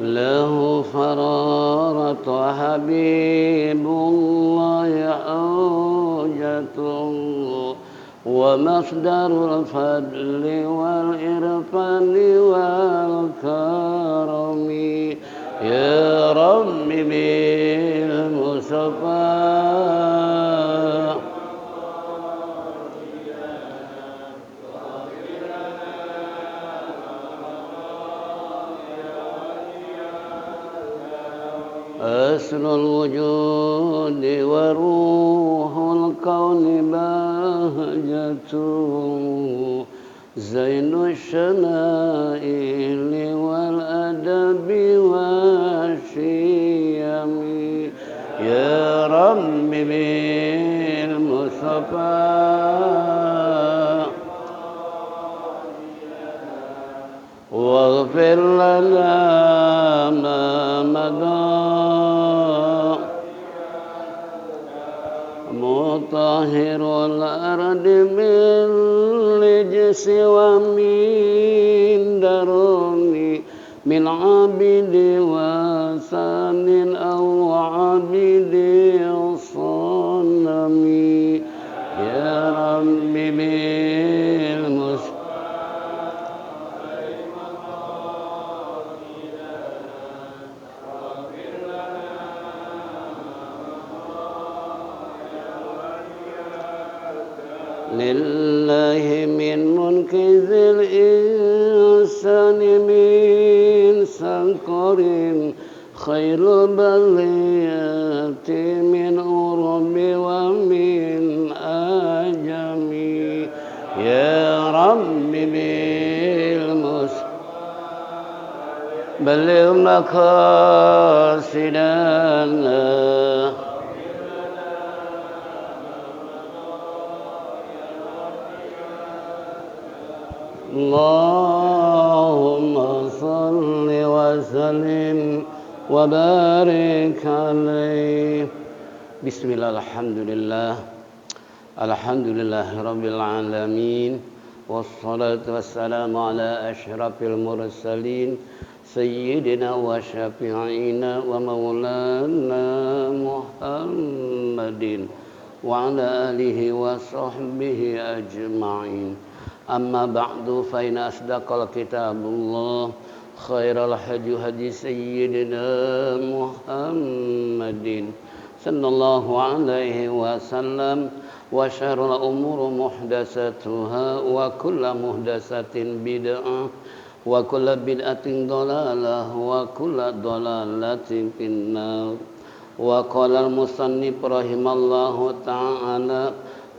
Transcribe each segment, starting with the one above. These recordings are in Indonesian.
له فرارة حبيب الله أوجته ومصدر الفضل والإرفان والكرم يا رب بالمصطفى أسر الوجود وروح الكون بهجته زين الشمائل والأدب والشيم يا رب بالمصطفى واغفر لنا ما مضى مطهر الأرض من رجس ومن درن من عبد وثان أو عبد صنم يا رب بالمصطفى لله من منكذ الإنسان من سكر خير بليات من أرب ومن أجم يا رب بالمصطفى بلغ مقاصدنا اللهم صل وسلم وبارك عليه بسم الله الحمد لله رب العالمين والصلاة والسلام على أشرف المرسلين سيدنا وشفيعنا ومولانا محمد وعلى آله وصحبه أجمعين أما بعد فإن أصدق الكتاب الله خير الهدي هدي سيدنا محمد صلى الله عليه وسلم وشر الأمور محدثاتها وكل محدثة بدعة وكل بدعة ضلالة وكل ضلالة في النار وقال المصنف رحمه الله تعالى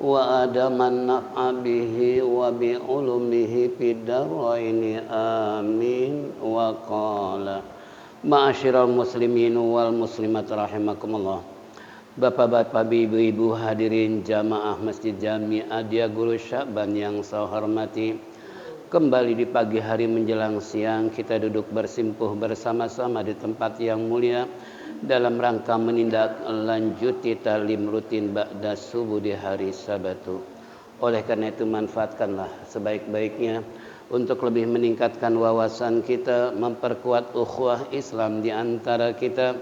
وآدم النفع به وبعلومه في الدارين آمين وقال ma'asyiral muslimin wal muslimat rahimakumullah. Bapak-bapak, ibu-ibu hadirin jamaah Masjid Jami Adia Guru Sya'ban yang saya hormati, kembali di pagi hari menjelang siang kita duduk bersimpuh bersama-sama di tempat yang mulia dalam rangka menindaklanjuti talim rutin ba'da subuh di hari Sabtu. Oleh karena itu manfaatkanlah sebaik-baiknya untuk lebih meningkatkan wawasan kita, memperkuat ukhuwah Islam di antara kita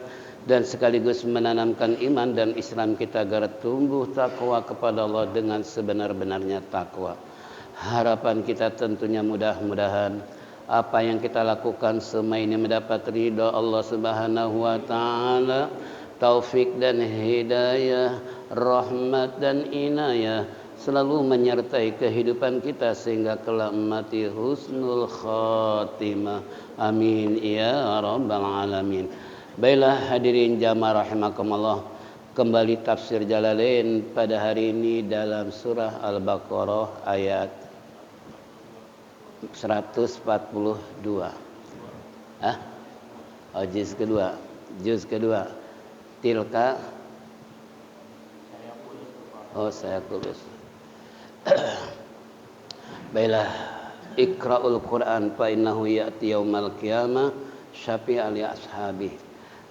dan sekaligus menanamkan iman dan Islam kita agar tumbuh takwa kepada Allah dengan sebenar-benarnya takwa. Harapan kita tentunya mudah-mudahan apa yang kita lakukan semua ini mendapat ridha Allah Subhanahu wa taala, taufik dan hidayah, rahmat dan inayah selalu menyertai kehidupan kita sehingga kelak mati husnul khatimah. Amin ya rabbal alamin. Baiklah hadirin jamaah rahimakumullah, kembali tafsir Jalalain pada hari ini dalam surah Al-Baqarah ayat 142. Juz kedua. Tilka. Saya kulus. Baiklah, Iqra'ul Qur'an fa innahu ya'ti yaumal qiyamah syafi'an li ashabi.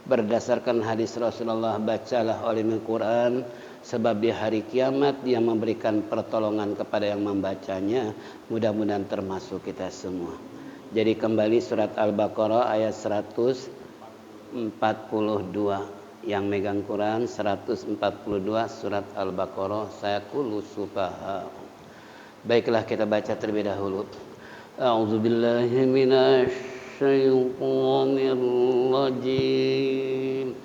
Berdasarkan hadis Rasulullah, bacalah oleh Al-Qur'an sebab di hari kiamat dia memberikan pertolongan kepada yang membacanya. Mudah-mudahan termasuk kita semua. Jadi kembali surat Al-Baqarah ayat 142. Yang megang Quran 142 surat Al-Baqarah. Sayaqulu sufaha. Baiklah, kita baca terlebih dahulu. A'udzubillahi minasyaitonir rajim.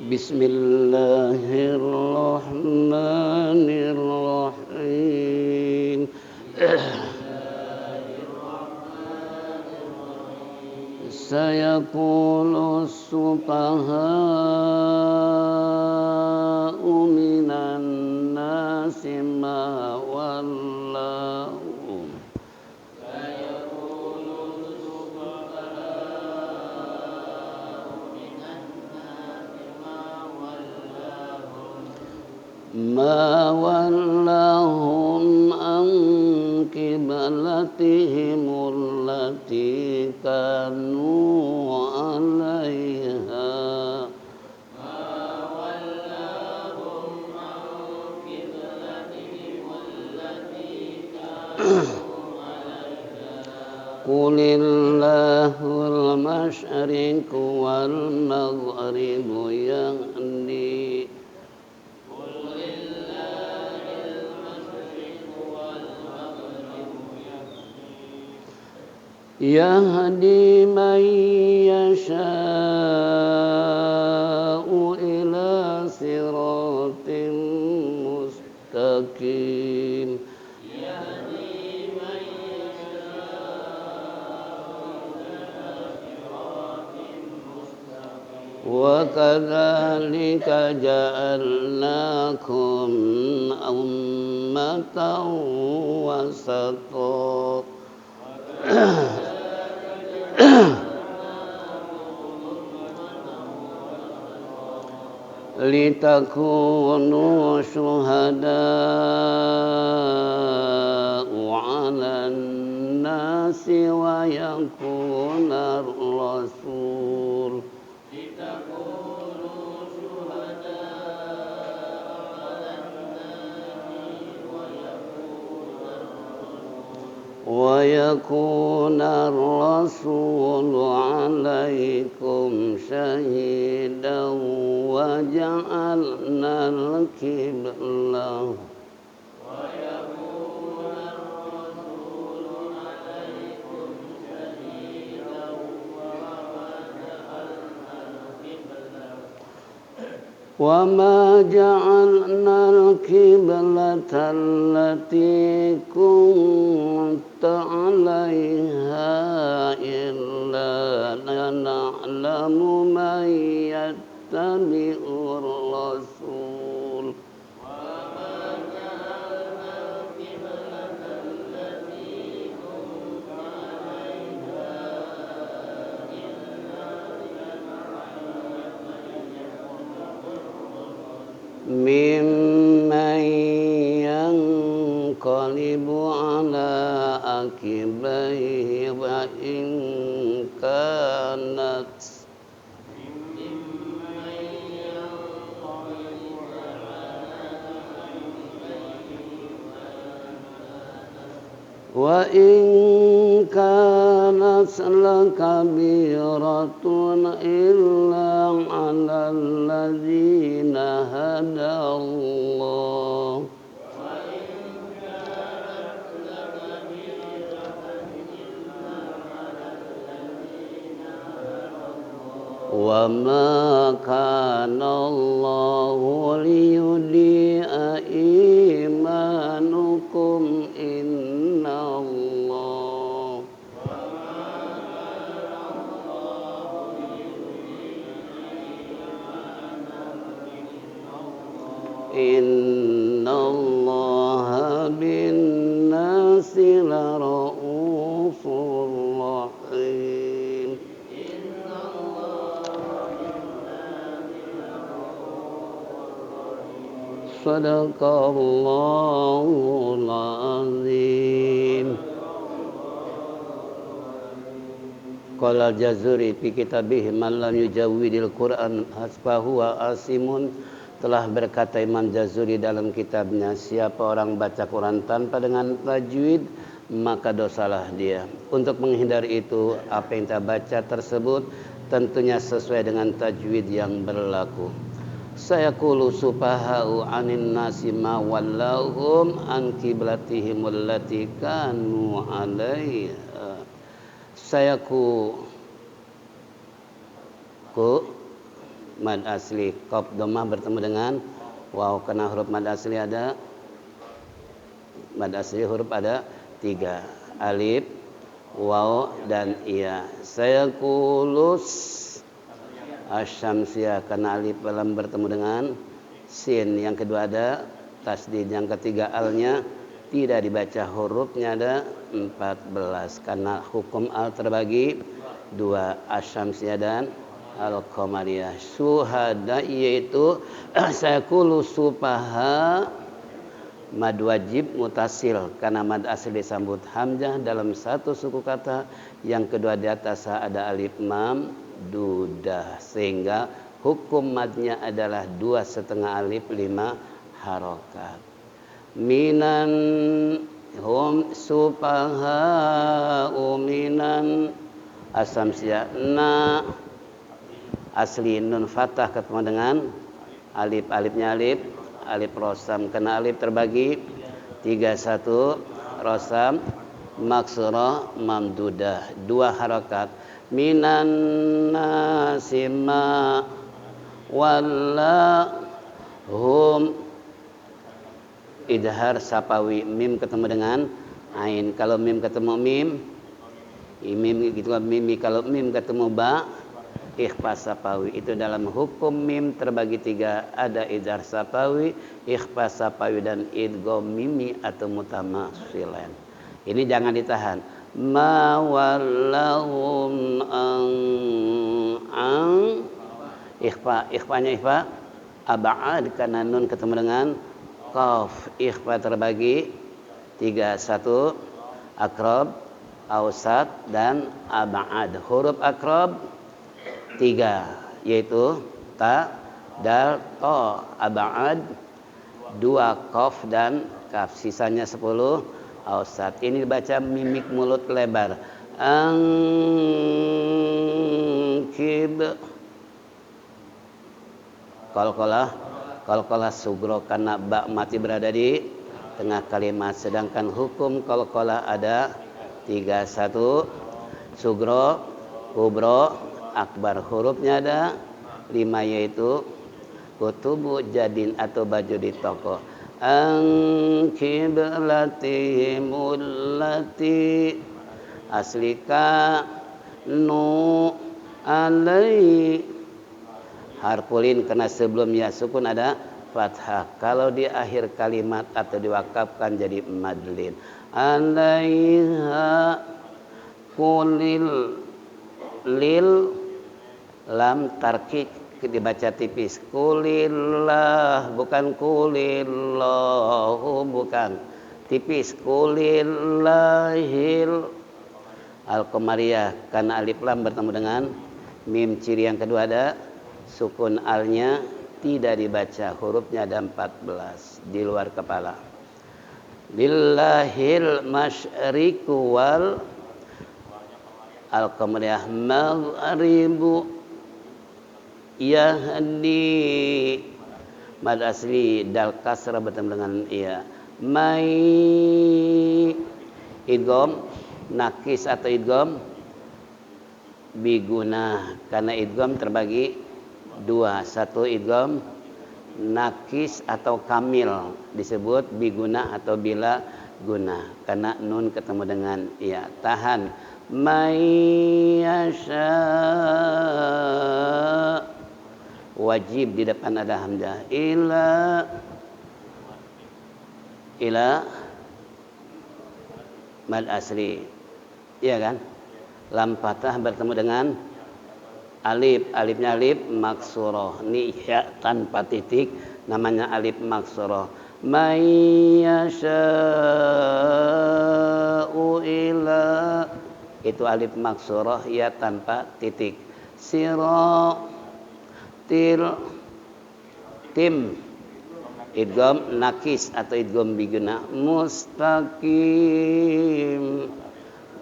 Bismillahirrahmanirrahim. Sayaqulu sufaha'u minan nasi ma wallahum ma wallahum an qiblatihim allati kanu 'alaiha Qulillahul masyriqu wal maghribu yahdi yahdi man yasha'u ila siratin mustaqim. Wa kadzalika ja'alnakum ummatan wasata litakunu syuhada'u 'alan nasi wa yakuna rasul wa yakuna ar-rasulu 'alaikum shahidan wa ja'alna al-qiblah wa ma ja'alna al-qiblata allati kunta 'alaiha illa lana'lamu man yattabi'ur rasul mimman yanqalibu ala akibaihi wa in kanat lakabiratun illa 'alal ladzina hadallah wa ma kana Allahu liyudi'a imanukum innallah innallaha bin-nasi lara'ufur rahim. Sadaqallahul azim. Qala al-Jazuri fi kitabih man lam yujawwidil Qur'an hasbahu wa asimun. Telah berkata Imam Jazuri dalam kitabnya, siapa orang baca Quran tanpa dengan tajwid, maka dosalah dia. Untuk menghindari itu, apa yang kita baca tersebut tentunya sesuai dengan tajwid yang berlaku. Sayaqulu supahau 'anin nasi ma wallahum an qiblatihim allati kanu 'alaiha. Sayaqu mad asli qaf dhammah bertemu dengan waw, karena huruf mad asli ada huruf ada 3, alif, waw dan iya. Sayaqulus asyamsiyah, karena alif lam bertemu dengan sin. Yang kedua ada tasdid, yang ketiga alnya tidak dibaca hurufnya ada 14 karena hukum al terbagi 2, asyamsiyah dan al-qamariyah. Suhada yaitu sayaqulu supaha mad wajib mutasil karena mad asli disambut hamzah dalam satu suku kata. Yang kedua di atas ada alif mamdudah sehingga hukum madnya adalah 2,5 alif 5 harokat. Minan hum supaha minan asamsia na asli nun fathah ketemu dengan alifnya alif rosam, kena alif terbagi 31 rosam maksurah mamdudah 2 harakat. Minan nasima wallahum idhar sapawi, mim ketemu dengan ain. Kalau mim ketemu mim gitu, mimi. Kalau mim ketemu ba ikhfa sapawi. Itu dalam hukum mim terbagi 3, ada idhar sapawi, ikhfa sapawi dan idgham mimi atau mutamatsilan. Ini jangan ditahan. Ma wallahum ang ikhfanya ikhfa ab'ad karena nun ketemu dengan qaf. Ikhfa terbagi 3, 1 akrab, ausat dan ab'ad. Huruf akrab 3 yaitu ta, dal, to. Ab'ad 2 qaf dan kaf, sisanya 10 ausat. Ini dibaca mimik mulut lebar. Angkib qalqalah sugro karena ba mati berada di tengah kalimat, sedangkan hukum qalqalah ada 3, 1 sugro, kubro, akbar. Hurufnya ada 5 yaitu kutubu jadin atau baju di toko. Angkiblatihimulati aslika nu alai harfulin karena sebelum ya sukun ada fathah. Kalau di akhir kalimat atau diwakafkan jadi madlin. Alaiha kulil lil lam tarkik dibaca tipis. Kulillah bukan kulillahu, bukan tipis. Kulillahil al-qamariyah karena alif lam bertemu dengan mim. Ciri yang kedua ada sukun alnya tidak dibaca, hurufnya ada 14 di luar kepala. Lillahil masyriqu wal al-qamariyah maghribu yahdi mad asli dal kasrah bertemu dengan iya. Mai idgham nakis atau idgham biguna karena idgham terbagi 2, 1 idgham nakis atau kamil disebut biguna atau bila guna karena nun ketemu dengan iya. Tahan. Mayyasha wajib di depan ada hamzah. Ila mad asli, iya kan? Lam fathah bertemu dengan alif, alifnya alif maksurah. Ini ya tanpa titik namanya alif maksurah. Mayyasha'u ila itu alif maksurah ya tanpa titik. Siratil tim Idgham nakis atau idgham biguna mustaqim.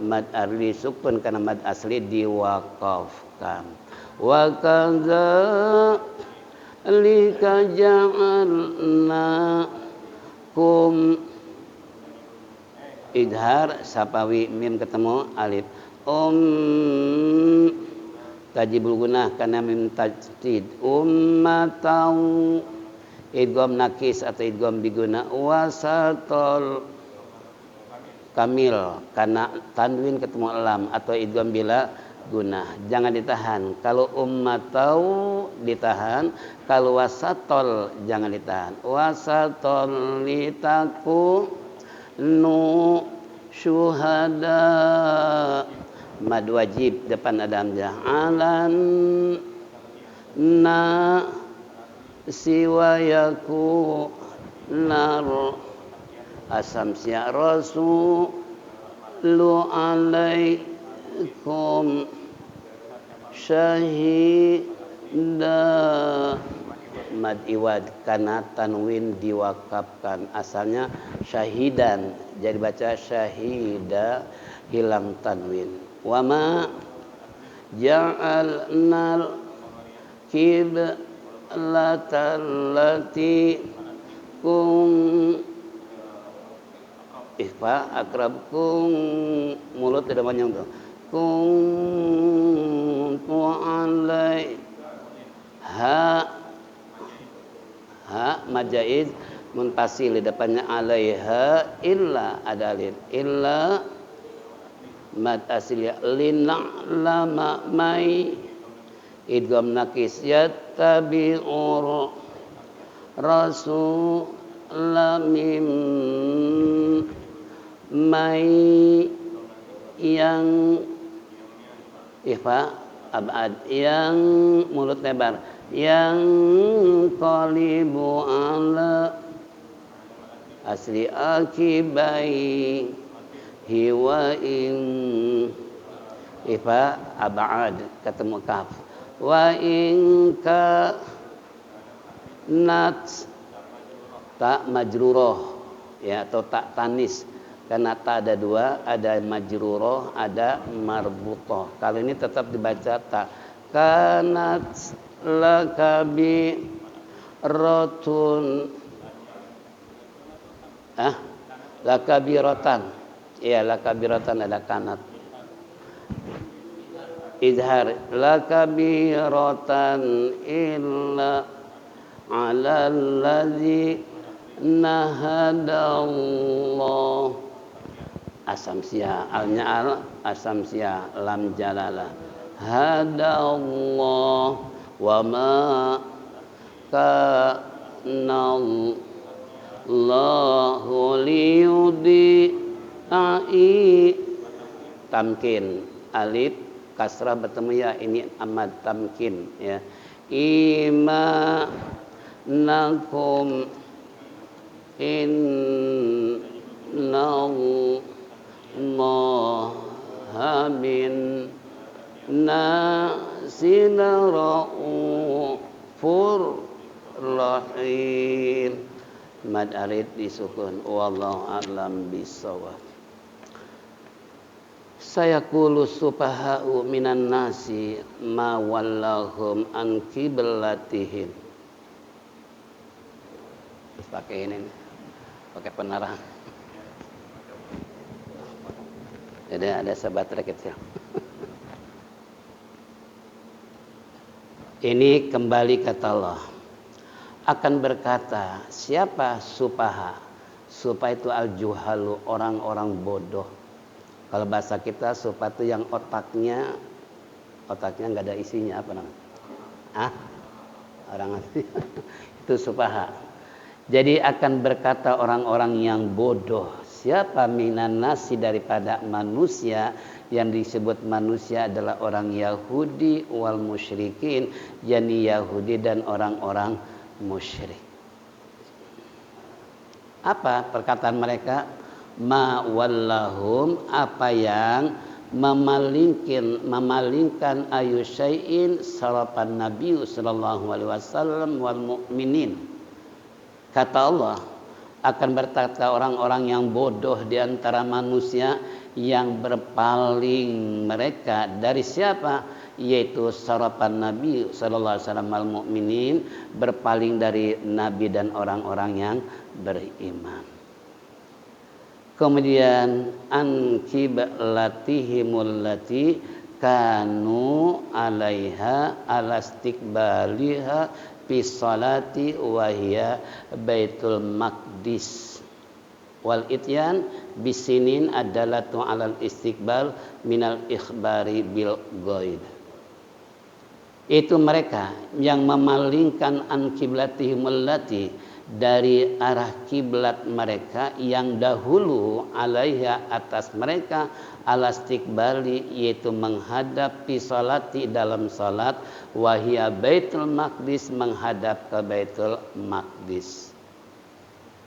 Mad arli sukun karena mad asli diwaqafkan. Wa kadza lika ja'alna kum idhar sapawi mim ketemu alif tajibul gunah karena mim tajdid ummatau idgham nakis atau idgham biguna wasatol kamil karena tanwin ketemu lam atau idgham bila gunah. Jangan ditahan. Kalau ummatau ditahan, kalau wasatol jangan ditahan. Wasatol litaku nu syuhada mad wajib depan ada hamzah alan na siwayaku nar asam sia rasul lu alaikum syahida mad iwad karena tanwin diwakafkan asalnya syahidan jadi baca syahida hilang tanwin wama ja'alnal qiblatallati kum ikhfa akrabkum mulut tidak panjang tuh kum alai ha majaiz muntasil di depannya alaiha illa ada alif illa mad asliya lama mai idgham nakis yattabi'ur rasul lamim mai yang ikhfa abad yang mulut lebar yang qalibu ala asli akibai hiwa in ikhfa abad ketemu kaf wa in ka nat tak majruroh ya atau tak tanis karena tak ada dua ada majruroh ada marbutoh kali ini tetap dibaca tak kanat lakabi rotun lakabirotan ya lakabirotan ada kanat izhar lakabirotan illa alal ladzi nahadallah asamsia alnya al asamsia lam jalalah hadallah wa ma kana Allahu liyudi tamkin alif kasrah bertemu ya ini amat tamkin ya ima nakum innallaha bin nasina raufur rahim mad arid disukun wallahu a'lam bissawab. Sayaqulu supaha'u minan nasi ma wallahum an qiblatihim. Pakai ini nih. Pakai penarang. Jadi ada sebaterai kecil. Ini kembali kata Allah. Akan berkata, siapa supaha? Supaha itu al-juhalu, orang-orang bodoh. Kalau bahasa kita supaha itu yang otaknya nggak ada isinya apa namanya? Orang itu supaha. Jadi akan berkata orang-orang yang bodoh. Siapa minan nasi daripada manusia? Yang disebut manusia adalah orang Yahudi wal musyrikin, yakni Yahudi dan orang-orang musyrik. Apa perkataan mereka? Ma wallahum, apa yang memalingkan ayu syai'in sarapan Nabi sallallahu alaihi wasallam wal mu'minin. Kata Allah, akan berkata orang-orang yang bodoh di antara manusia yang berpaling mereka dari siapa? Yaitu sarapan Nabi sallallahu alaihi wasallam al-mukminin, berpaling dari Nabi dan orang-orang yang beriman. Kemudian an qiblatihimul lati kanu alaiha alastiqbaliha fi salati wa hiya Baitul Maqdis wal ityan bisinin adalatu alal istiqbal minal ikhbari bil ghaib. Itu mereka yang memalingkan an qiblatihim allati dari arah kiblat mereka yang dahulu alaiha atas mereka alastiqbali, yaitu menghadap fi salati dalam salat, wahia Baitul Maqdis menghadap ke Baitul Maqdis.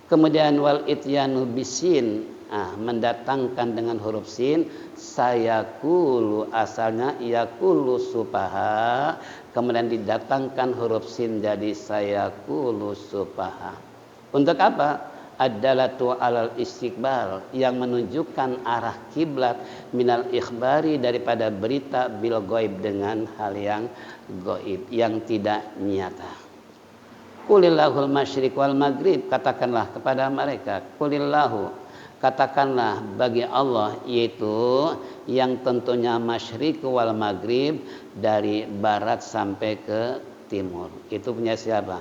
Kemudian wal ityanu bisin, mendatangkan dengan huruf sin, sayakulu asalnya yakulu supaha, kemudian didatangkan huruf sin jadi sayakulu supaha. Untuk apa? Ad-dalatu alal istiqbal, yang menunjukkan arah kiblat, minal ikhbari daripada berita, bil ghaib dengan hal yang ghaib, yang tidak nyata. Qulillahul masyriq wal maghrib, katakanlah kepada mereka, qulillahu, katakanlah bagi Allah, yaitu yang tentunya masyriq wal maghrib, dari barat sampai ke timur. Itu punya siapa?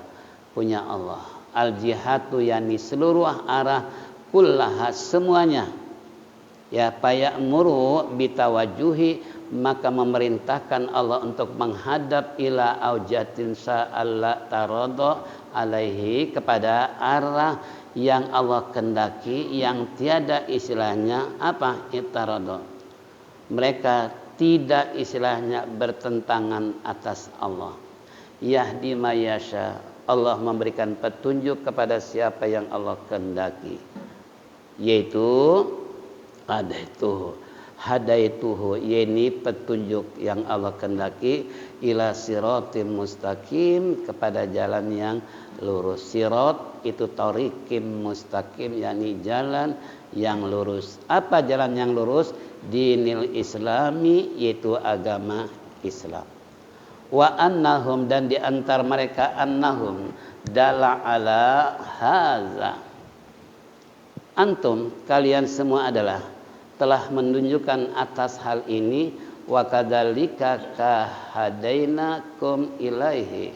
Punya Allah. Al jihatu, yani seluruh arah, kullaha semuanya. Ya, payamuru bitawajuhi, maka memerintahkan Allah untuk menghadap ila aujatin sa'alla tarodo alaihi, kepada arah yang Allah kendaki, yang tiada istilahnya apa? Itarodo. Mereka tidak istilahnya bertentangan atas Allah. Yahdi mayasya, Allah memberikan petunjuk kepada siapa yang Allah kendaki, yaitu hadaituhu, yakni petunjuk yang Allah kendaki, ila siratim mustaqim, kepada jalan yang lurus. Sirat itu tariqim mustaqim, yakni jalan yang lurus. Apa jalan yang lurus? Dinil islami, yaitu agama Islam. Wa annahum, dan di antar mereka annahum dala ala haza, antum kalian semua adalah telah menunjukkan atas hal ini, wa kadzalika kahadainakum ilaihi.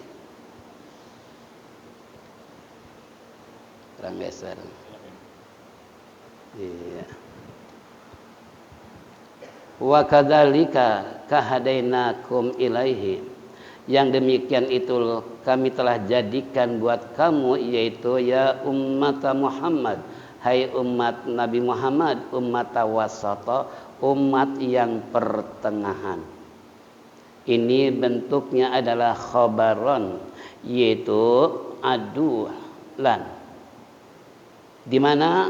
Kurang geser. Iya. Wa kadzalika kahadainakum ilaihi, yang demikian itu kami telah jadikan buat kamu, yaitu ya ummat Muhammad, hai umat Nabi Muhammad, umat wasata, umat yang pertengahan. Ini bentuknya adalah khabaron, yaitu adulan, di mana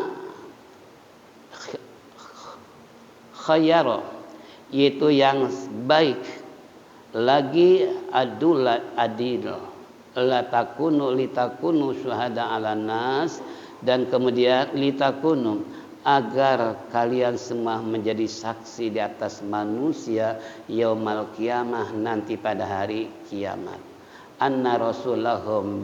khayaro, yaitu yang baik, lagi adil, latakunu litakunu syuhada ala nas, dan kemudian litakunu, agar kalian semua menjadi saksi di atas manusia, yaumal qiyamah, nanti pada hari kiamat. Anna rasulahum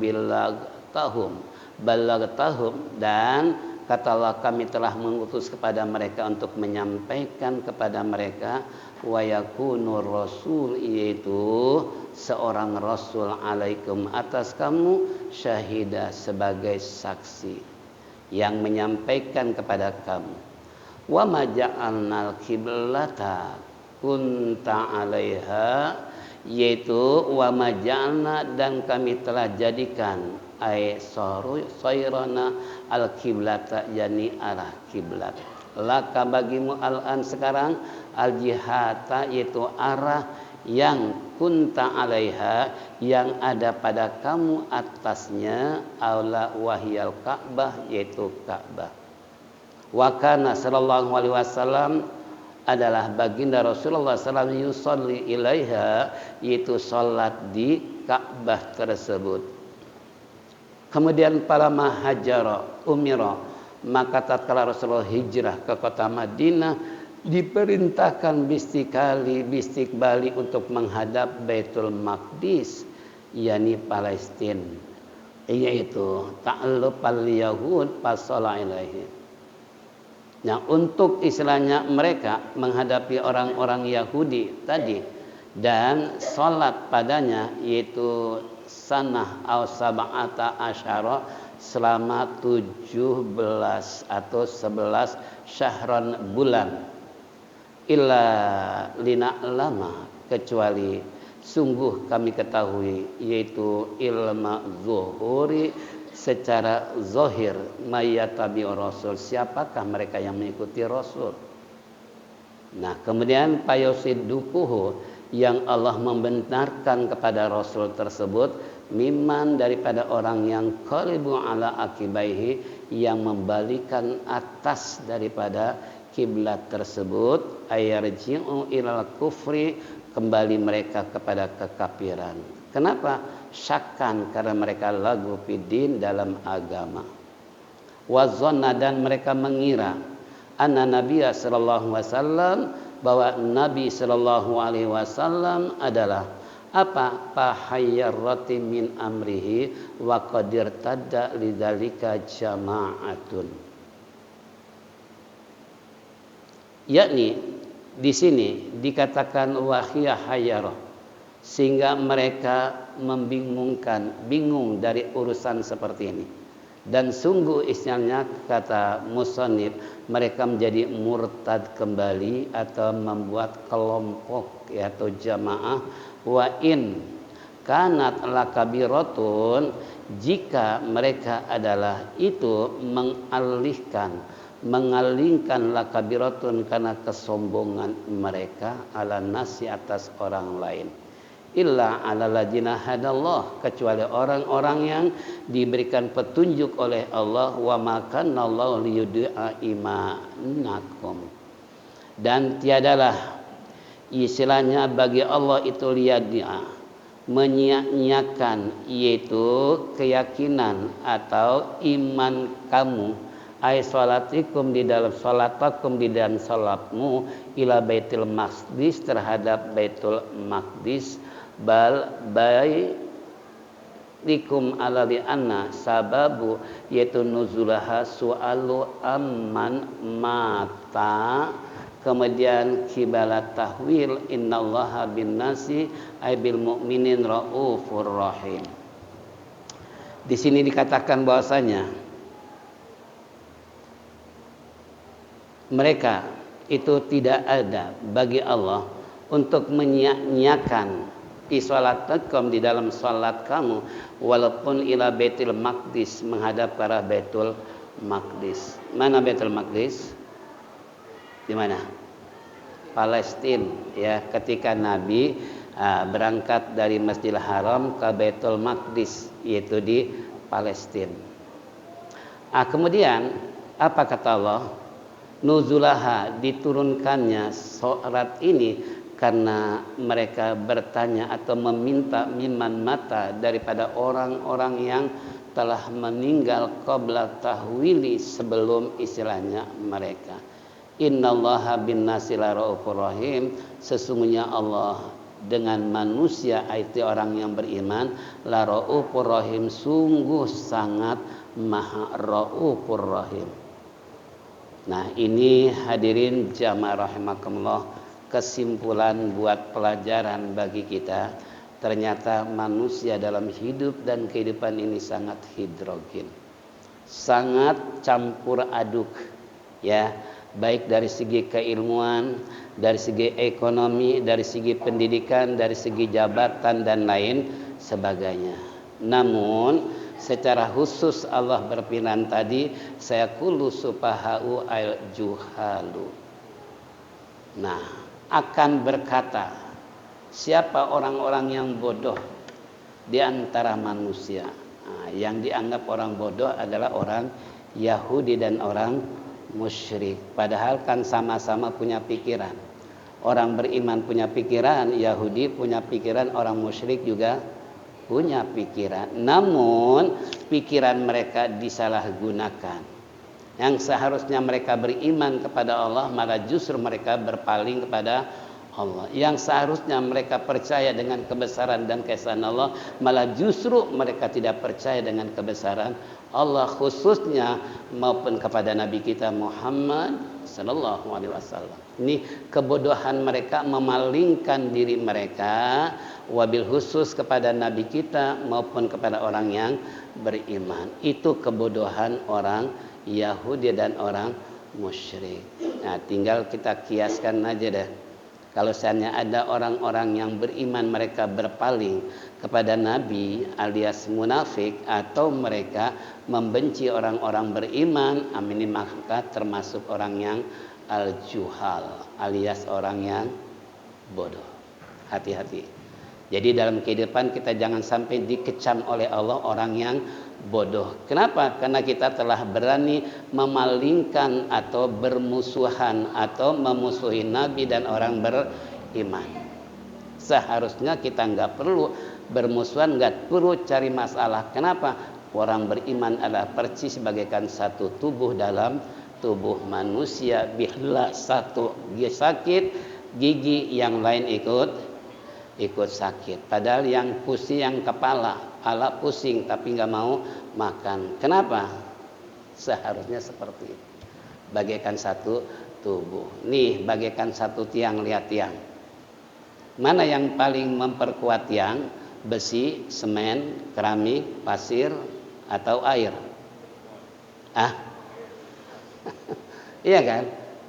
balagtahum, dan kata Allah, kami telah mengutus kepada mereka untuk menyampaikan kepada mereka, wa yakunu rasul, yaitu seorang rasul, alaikum atas kamu, syahida sebagai saksi, yang menyampaikan kepada kamu. Wa ma ja'alnal qiblata kunta 'alaiha, yaitu wa ma ja'alna, dan kami telah jadikan, ay sayrana al qiblata, yani arah kiblat, laka bagimu al-an sekarang, al jihata, yaitu arah yang kunta 'alaiha, yang ada pada kamu atasnya, aula wahyal Ka'bah, yaitu Ka'bah. Wa kana sallallahu alaihi wasallam, adalah baginda Rasulullah sallallahu alaihi wasallam, yusalli ilaiha, yaitu salat di Ka'bah tersebut. Kemudian para mahajara umira, maka tatkala Rasulullah hijrah ke kota Madinah, diperintahkan bistikbali untuk menghadap Baitul Maqdis, yakni Palestina, yaitu ta'allufal yahud fasala ilaihi. Nah, untuk istilahnya mereka menghadapi orang-orang Yahudi tadi dan salat padanya, yaitu sanah au sab'ata asyara, selama 17 atau 11 syahron bulan, illa lina lama, kecuali sungguh kami ketahui, yaitu ilma zuhuri, secara zahir, mayatabi rasul, siapakah mereka yang mengikuti Rasul. Nah, kemudian payosidukuhu, yang Allah membenarkan kepada Rasul tersebut, miman, daripada orang yang qalibu ala akibaihi, yang membalikan atas daripada kiblat tersebut, ayarji'u ilal kufri, kembali mereka kepada kekafiran. Kenapa? Syakkan, karena mereka lagu fiddin, dalam agama. Wazonna, dan mereka mengira, anna nabiyya sallallahu alaihi wasallam, bahwa Nabi sallallahu alaihi wasallam adalah apa? Fahayyarati min amrihi wa qadir tadda lidzalika jama'atun. Yakni di sini dikatakan wahiyah hayyarah, sehingga mereka bingung dari urusan seperti ini. Dan sungguh istilahnya, kata musannif, mereka menjadi murtad kembali atau membuat kelompok atau jamaah. Wa in kanat lakabiratun, jika mereka adalah itu mengalihkan lakabiratun, karena kesombongan mereka, ala nasi, atas orang lain. Illa ala ladina hadallah, kecuali orang-orang yang diberikan petunjuk oleh Allah. Wa makanallahu liyudhi'a imanakum, dan tiadalah istilahnya bagi Allah itu liyadhi'a, menyia-nyiakan, yaitu keyakinan atau iman kamu, ay salatikum, di dalam salatakum, di dalam salatmu, ila Baitul Maqdis, terhadap Baitul Maqdis, bal baitikum ala li anna sababu, yaitu nuzulaha su'alu amman mata, kemudian kibalat tahwil, innallaha bin nasi ay bil mu'minin raufur rahim. Di sini dikatakan bahwasanya mereka itu tidak ada bagi Allah untuk menyia-nyiakan fi sholatakum, di dalam salat kamu, walaupun ila Baitul Maqdis, menghadap ke arah Baitul Maqdis. Mana Baitul Maqdis? Di mana? Palestina, ya. Ketika Nabi berangkat dari Masjidil Haram ke Baitul Maqdis, yaitu di Palestina. Kemudian apa kata Allah? Nuzulaha, diturunkannya surat ini karena mereka bertanya atau meminta miman mata, daripada orang-orang yang telah meninggal qabla tahwili, sebelum istilahnya mereka. Innallaha bin nasi laraufur rahim, sesungguhnya Allah dengan manusia, itu orang yang beriman, laraufur rahim, sungguh sangat maha raufur rahim. Nah, ini hadirin jamaah rahimakumullah, kesimpulan buat pelajaran bagi kita. Ternyata manusia dalam hidup dan kehidupan ini sangat hidrogen, sangat campur aduk, ya, baik dari segi keilmuan, dari segi ekonomi, dari segi pendidikan, dari segi jabatan dan lain sebagainya. Namun secara khusus Allah berfirman tadi, saya kulu supahau al juhalu. Nah, akan berkata, siapa orang-orang yang bodoh di antara manusia. Yang dianggap orang bodoh adalah orang Yahudi dan orang musyrik. Padahal kan sama-sama punya pikiran. Orang beriman punya pikiran, Yahudi punya pikiran, orang musyrik juga punya pikiran, namun pikiran mereka disalahgunakan. Yang seharusnya mereka beriman kepada Allah, malah justru mereka berpaling kepada Allah. Yang seharusnya mereka percaya dengan kebesaran dan keesaan Allah, malah justru mereka tidak percaya dengan kebesaran Allah, khususnya maupun kepada Nabi kita Muhammad sallallahu alaihi wasallam. Ini kebodohan mereka memalingkan diri mereka, wabil khusus kepada Nabi kita maupun kepada orang yang beriman. Itu kebodohan orang Yahudi dan orang musyrik. Nah, tinggal kita kiaskan aja deh. Kalau seandainya ada orang-orang yang beriman mereka berpaling kepada Nabi alias munafik, atau mereka membenci orang-orang beriman, ini maka termasuk orang yang al-juhal alias orang yang bodoh. Hati-hati. Jadi dalam kehidupan kita jangan sampai dikecam oleh Allah orang yang bodoh. Kenapa? Karena kita telah berani memalingkan atau bermusuhan atau memusuhi Nabi dan orang beriman. Seharusnya kita nggak perlu bermusuhan, nggak perlu cari masalah. Kenapa? Orang beriman adalah persis bagaikan satu tubuh dalam tubuh manusia. Bila satu sakit, gigi yang lain ikut sakit. Padahal yang pusing yang kepala pusing tapi nggak mau makan. Kenapa? Seharusnya seperti itu. Bagaikan satu tubuh. Nih, bagaikan satu tiang, lihat tiang. Mana yang paling memperkuat tiang? Besi, semen, keramik, pasir, atau air? Iya kan?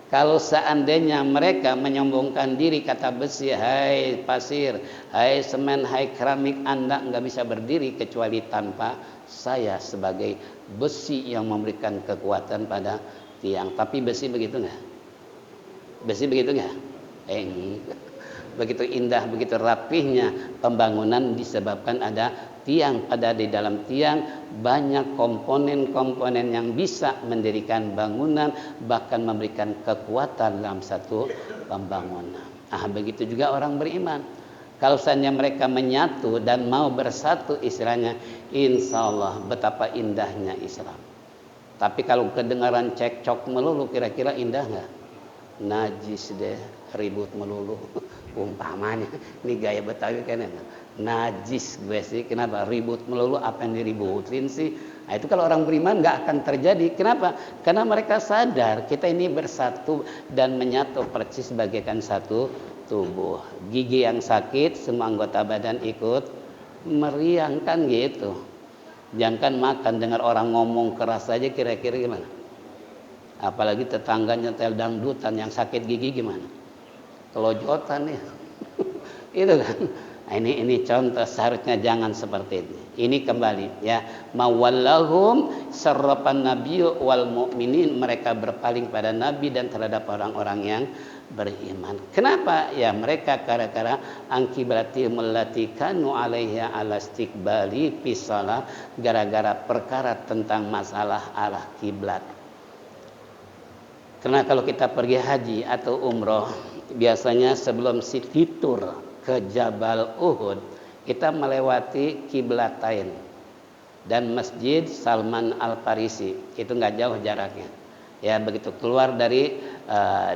Kalau seandainya mereka menyombongkan diri, kata besi, hai pasir, hai semen, hai keramik, Anda nggak bisa berdiri kecuali tanpa saya sebagai besi yang memberikan kekuatan pada tiang. Tapi besi begitu nggak? Besi begitu nggak? Begitu indah, begitu rapihnya pembangunan disebabkan ada tiang. Pada di dalam tiang banyak komponen-komponen yang bisa mendirikan bangunan, bahkan memberikan kekuatan dalam satu pembangunan. Begitu juga orang beriman. Kalau seandainya mereka menyatu dan mau bersatu, istilahnya, insya Allah betapa indahnya Islam. Tapi kalau kedengaran cekcok melulu, kira-kira indah nggak? Najis deh, ribut melulu. Umpamanya, ini gaya Betawi kan ya, najis gue sih. Kenapa ribut melulu? Apa yang diributin sih? Nah, itu kalau orang beriman nggak akan terjadi. Kenapa? Karena mereka sadar kita ini bersatu dan menyatu persis bagaikan satu tubuh. Gigi yang sakit, semua anggota badan ikut meriang, kan gitu. Jangan makan dengar orang ngomong keras saja, kira-kira gimana? Apalagi tetangganya tel dangdutan yang sakit gigi gimana? Kelojotan ya. Itu kan. Nah, ini contoh, seharusnya jangan seperti ini. Ini kembali ya, mawallahum sarrafan nabiyyu wal mu'minin, mereka berpaling pada nabi dan terhadap orang-orang yang beriman. Kenapa? Ya mereka gara-gara angkiblati allati kanu 'alaiha ala istiqbali fi shalah, gara-gara perkara tentang masalah arah kiblat. Karena kalau kita pergi haji atau umroh, biasanya sebelum Siti-Tur ke Jabal Uhud, kita melewati Kiblatain dan Masjid Salman Al-Farisi. Itu nggak jauh jaraknya. Ya, begitu keluar dari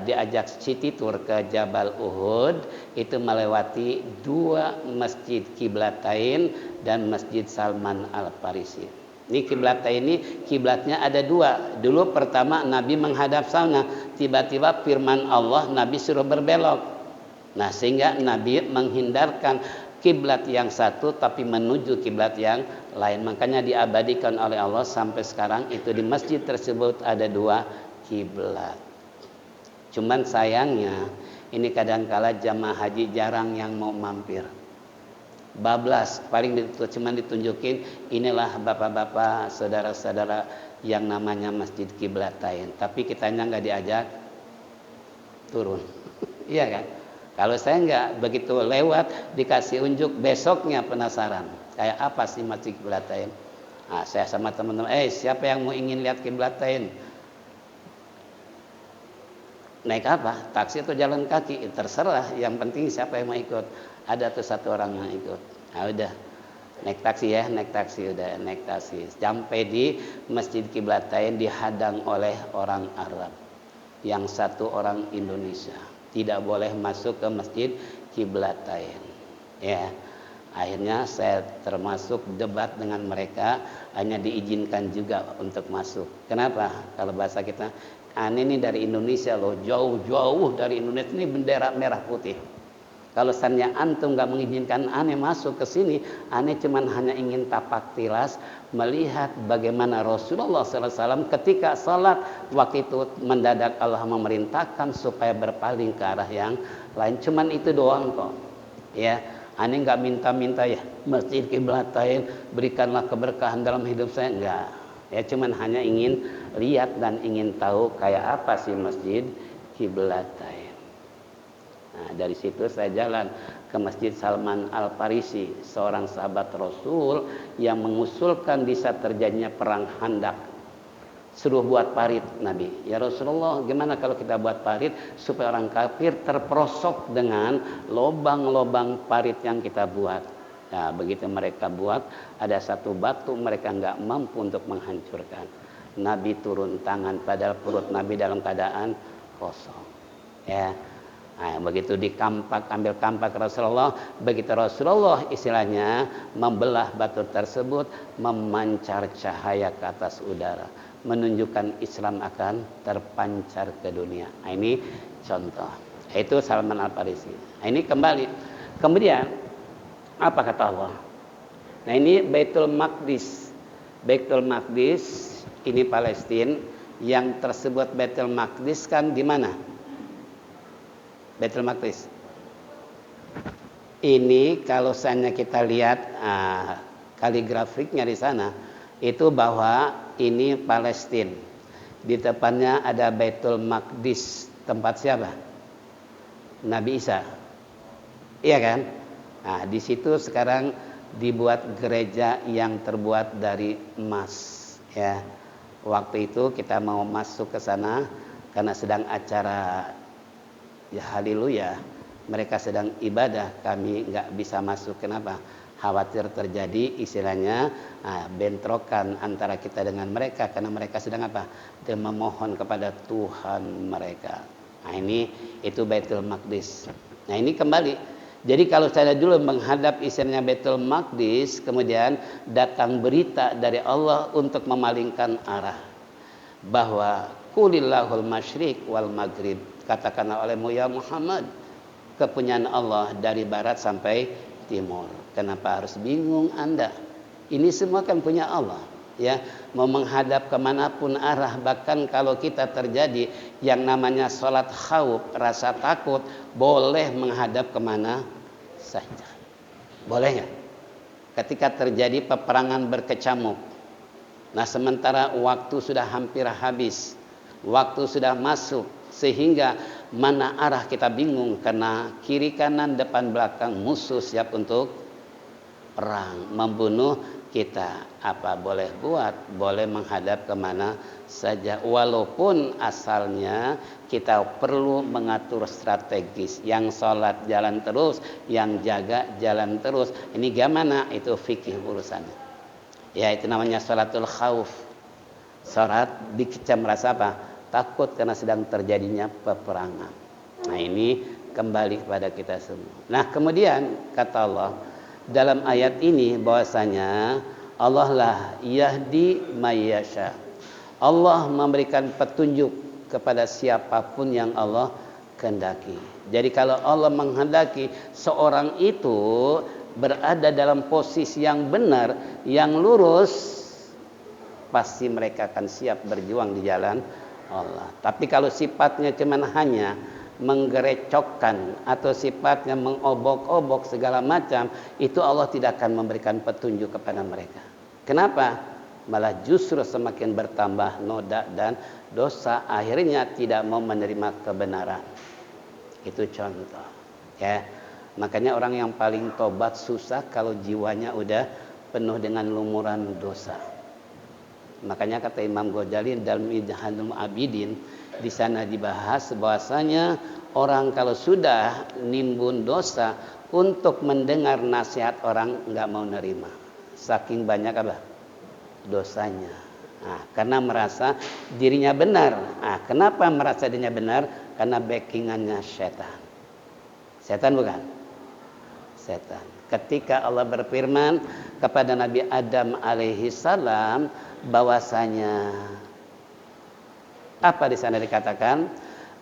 diajak Siti-Tur ke Jabal Uhud, itu melewati dua Masjid Kiblatain dan Masjid Salman Al-Farisi. Ini kiblatnya, ini kiblatnya ada dua. Dulu pertama Nabi menghadap sana, tiba-tiba firman Allah Nabi suruh berbelok. Nah, sehingga Nabi menghindarkan kiblat yang satu tapi menuju kiblat yang lain. Makanya diabadikan oleh Allah sampai sekarang itu di masjid tersebut ada dua kiblat. Cuman sayangnya ini kadangkala jamaah haji jarang yang mau mampir. Bablas, paling cuma ditunjukin, inilah bapak-bapak, saudara-saudara yang namanya Masjid Kiblatain. Tapi kitanya nggak diajak turun. Iya kan? Kalau saya nggak begitu lewat dikasih unjuk, besoknya penasaran. Kayak apa sih Masjid Kiblatain? Nah, saya sama teman-teman, siapa yang mau ingin lihat Kiblatain? Naik apa? Taksi atau jalan kaki? Terserah, yang penting siapa yang mau ikut. Ada tuh satu orang yang ikut. Nah udah, Naik taksi ya, naik taksi udah naik taksi. Sampai di Masjid Kiblatain dihadang oleh orang Arab. Yang satu orang Indonesia. Tidak boleh masuk ke Masjid Kiblatain. Ya. Akhirnya saya termasuk debat dengan mereka, hanya diizinkan juga untuk masuk. Kenapa? Kalau bahasa kita, aneh ini dari Indonesia loh, jauh-jauh dari Indonesia, ini bendera merah putih. Kalau seandainya antum nggak mengizinkan aneh masuk ke sini, aneh cuman hanya ingin tapak tilas melihat bagaimana Rasulullah SAW ketika salat waktu itu mendadak Allah memerintahkan supaya berpaling ke arah yang lain. Cuman itu doang kok. Ya, aneh nggak minta-minta ya Masjid Kiblatain berikanlah keberkahan dalam hidup saya, enggak. Ya cuman hanya ingin lihat dan ingin tahu kayak apa sih Masjid Kiblatain. Nah, dari situ saya jalan ke Masjid Salman Al-Farisi, seorang sahabat Rasul yang mengusulkan di saat terjadinya perang Khandaq. Suruh buat parit Nabi. Ya Rasulullah, gimana kalau kita buat parit supaya orang kafir terperosok dengan lobang-lobang parit yang kita buat. Nah, begitu mereka buat, ada satu batu mereka nggak mampu untuk menghancurkan. Nabi turun tangan, padahal perut Nabi dalam keadaan kosong. Ya. Nah, begitu ambil kampak Rasulullah, begitu Rasulullah istilahnya membelah batu tersebut, memancar cahaya ke atas udara, menunjukkan Islam akan terpancar ke dunia. Nah, ini contoh. Itu Salman Al-Farisi. Nah, ini kembali. Kemudian apa kata Allah? Nah, ini Baitul Maqdis. Baitul Maqdis ini Palestina, yang tersebut Baitul Maqdis kan di mana? Baitul Maqdis. Ini kalau seandainya kita lihat kaligrafiknya di sana, itu bahwa ini Palestina. Di depannya ada Baitul Maqdis, tempat siapa? Nabi Isa. Iya kan? Nah, di situ sekarang dibuat gereja yang terbuat dari emas, ya. Waktu itu kita mau masuk ke sana karena sedang acara ya haleluya, mereka sedang ibadah, kami nggak bisa masuk. Kenapa? Khawatir terjadi istilahnya bentrokan antara kita dengan mereka, karena mereka sedang apa? Dia memohon kepada Tuhan mereka. Nah, ini itu Baitul Maqdis. Nah, ini kembali. Jadi kalau saya dulu menghadap istilahnya Baitul Maqdis, kemudian datang berita dari Allah untuk memalingkan arah, bahwa Qulillahul masyriq wal maghrib, katakanlah olehmu ya Muhammad, kepunyaan Allah dari barat sampai timur. Kenapa harus bingung Anda? Ini semua kan punya Allah, ya. Mau menghadap kemanapun arah, bahkan kalau kita terjadi yang namanya sholat khauf, rasa takut, boleh menghadap kemana saja. Boleh nggak? Ketika terjadi peperangan berkecamuk, nah sementara waktu sudah hampir habis, waktu sudah masuk, sehingga mana arah kita bingung, karena kiri kanan depan belakang musuh siap untuk perang, membunuh kita. Apa boleh buat? Boleh menghadap kemana saja, walaupun asalnya kita perlu mengatur strategis. Yang sholat jalan terus, yang jaga jalan terus. Ini gimana? Itu fikih urusannya. Ya, itu namanya sholatul khauf. Sholat dikecam rasa apa? Takut karena sedang terjadinya peperangan. Nah, ini kembali kepada kita semua. Nah, kemudian kata Allah dalam ayat ini bahwasanya Allah lah yahdi mayyasha. Allah memberikan petunjuk kepada siapapun yang Allah kehendaki. Jadi kalau Allah menghendaki seorang itu berada dalam posisi yang benar, yang lurus, pasti mereka akan siap berjuang di jalan Allah. Tapi kalau sifatnya cuma hanya menggerecokkan atau sifatnya mengobok-obok segala macam, itu Allah tidak akan memberikan petunjuk kepada mereka. Kenapa? Malah justru semakin bertambah noda dan dosa, akhirnya tidak mau menerima kebenaran. Itu contoh, ya. Makanya orang yang paling tobat susah kalau jiwanya udah penuh dengan lumuran dosa. Makanya kata Imam Ghazali dalam Idhanul Abidin, di sana dibahas bahwasanya orang kalau sudah nimbun dosa, untuk mendengar nasihat orang nggak mau nerima. saking banyak apa? Dosanya. Nah, karena merasa dirinya benar. Nah, kenapa merasa dirinya benar? Karena backingannya setan. Setan bukan? Setan. Ketika Allah berfirman kepada Nabi Adam alaihi salam bahwasanya apa di sana dikatakan?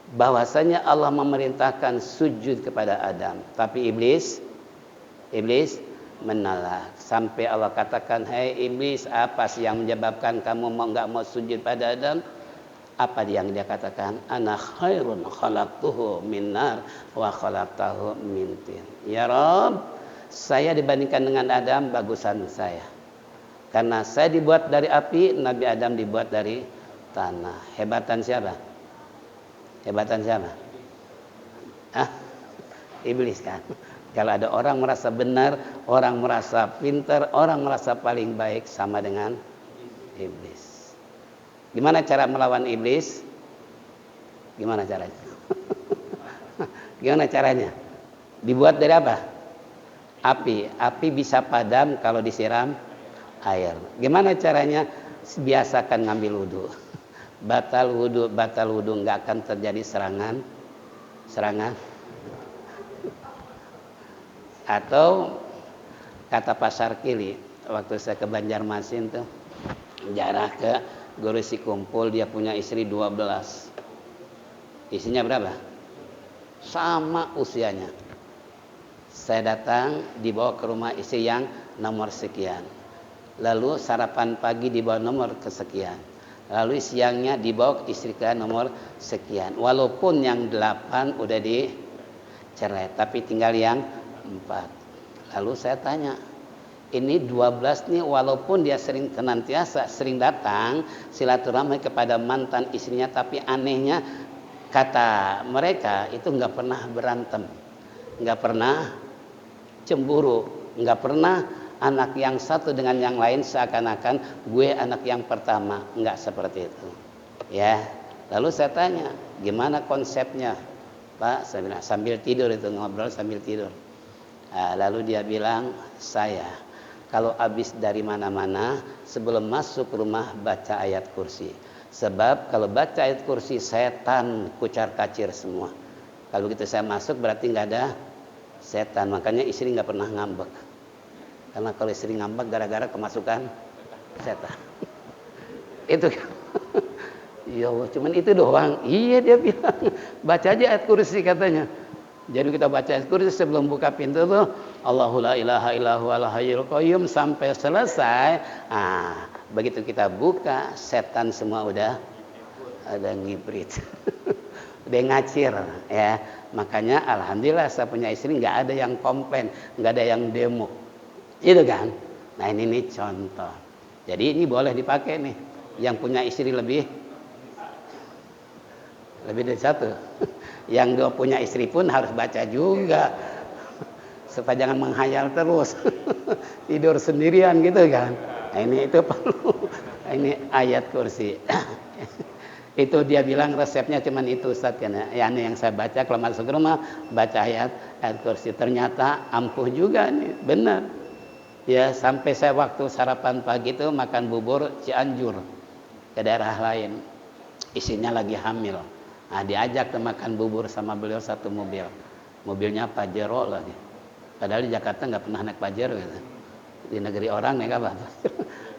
Bahwasanya Allah memerintahkan sujud kepada Adam, tapi iblis menolak. Sampai Allah katakan, "Hai iblis, apa sih yang menyebabkan kamu enggak mau sujud pada Adam?" Apa yang dia katakan? "Ana khairun khalaqtuhu min nar wa khalaqtahu min tin." Ya Rabb, saya dibandingkan dengan Adam bagusan saya. Karena saya dibuat dari api, Nabi Adam dibuat dari tanah. Hebatan siapa? Hebatan siapa? Iblis kan. Kalau ada orang merasa benar, orang merasa pintar, orang merasa paling baik, sama dengan iblis. Gimana cara melawan iblis? Gimana caranya? Gimana caranya? Dibuat dari apa? Api. Api bisa padam kalau disiram air. Gimana caranya? Biasakan ngambil wudhu. Batal wudhu nggak akan terjadi serangan. Atau kata Pasar Kili, waktu saya ke Banjarmasin tuh, jarak ke Guru Sikumpul, dia punya istri 12. Isinya berapa? Sama usianya. Saya datang, dibawa ke rumah istri yang nomor sekian. Lalu sarapan pagi dibawa nomor kesekian. Lalu siangnya dibawa ke istri ke nomor sekian. Walaupun yang 8 udah dicerai, tapi tinggal yang 4. Lalu saya tanya, ini 12 nih, walaupun dia sering senantiasa sering datang silaturahmi kepada mantan istrinya, tapi anehnya kata mereka itu nggak pernah berantem, nggak pernah cemburu, nggak pernah anak yang satu dengan yang lain seakan-akan gue anak yang pertama, nggak seperti itu. Ya, lalu saya tanya, gimana konsepnya, Pak? Saya bilang, sambil tidur itu, ngobrol sambil tidur. Lalu dia bilang, saya kalau habis dari mana-mana sebelum masuk rumah baca ayat kursi. Sebab kalau baca ayat kursi setan kucar kacir semua. Kalau gitu saya masuk berarti nggak ada setan. Makanya istri nggak pernah ngambek. Karena kalau istri ngambek gara-gara kemasukan setan. Itu ya Allah, cuman itu doang. Iya, dia bilang, baca aja ayat kursi katanya. Jadi kita baca ayat kursi sebelum buka pintu tuh, Allahu la ilaha illahu al hayyul qayyum sampai selesai. Begitu kita buka, setan semua udah ada ngibrit. Udah ngacir ya. Makanya alhamdulillah saya punya istri nggak ada yang komplain, nggak ada yang demo. Itu kan. Nah, ini contoh. Jadi ini boleh dipakai nih. Yang punya istri lebih dari satu. Yang dua punya istri pun harus baca juga. Supaya jangan menghayal terus. Tidur sendirian gitu kan. Nah, ini itu perlu. Ini ayat kursi. Itu dia bilang resepnya cuman itu Ustaz kan. Ya, ini yang saya baca kalau masuk ke rumah baca ayat kursi. Ternyata ampuh juga nih, benar. Ya, sampai saya waktu sarapan pagi itu makan bubur Cianjur ke daerah lain. Isinya lagi hamil. Nah, diajak ke makan bubur sama beliau satu mobil. Mobilnya Pajero lagi. Padahal di Jakarta nggak pernah naik Pajero gitu. Di negeri orang naik apa?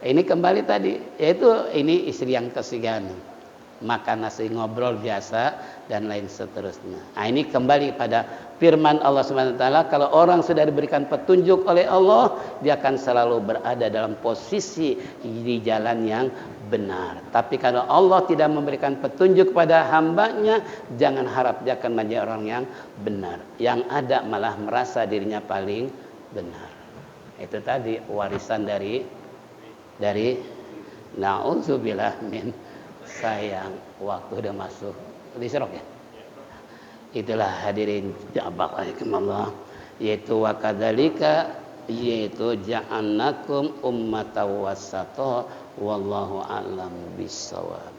Ini kembali tadi, yaitu ini istri yang kesian. Makan nasi, ngobrol biasa dan lain seterusnya. Nah, ini kembali pada firman Allah Subhanahu wa taala, kalau orang sudah diberikan petunjuk oleh Allah, dia akan selalu berada dalam posisi di jalan yang benar. Tapi kalau Allah tidak memberikan petunjuk pada hambanya, jangan harap dia akan menjadi orang yang benar. Yang ada malah merasa dirinya paling benar. Itu tadi warisan dari na'udzubillah min, sayang waktu udah masuk di serok ya. Itulah hadirin ja'abakumullah, yaitu wa kadzalika, yaitu ja'annakum ummatan wasata wallahu a'lam bissawab.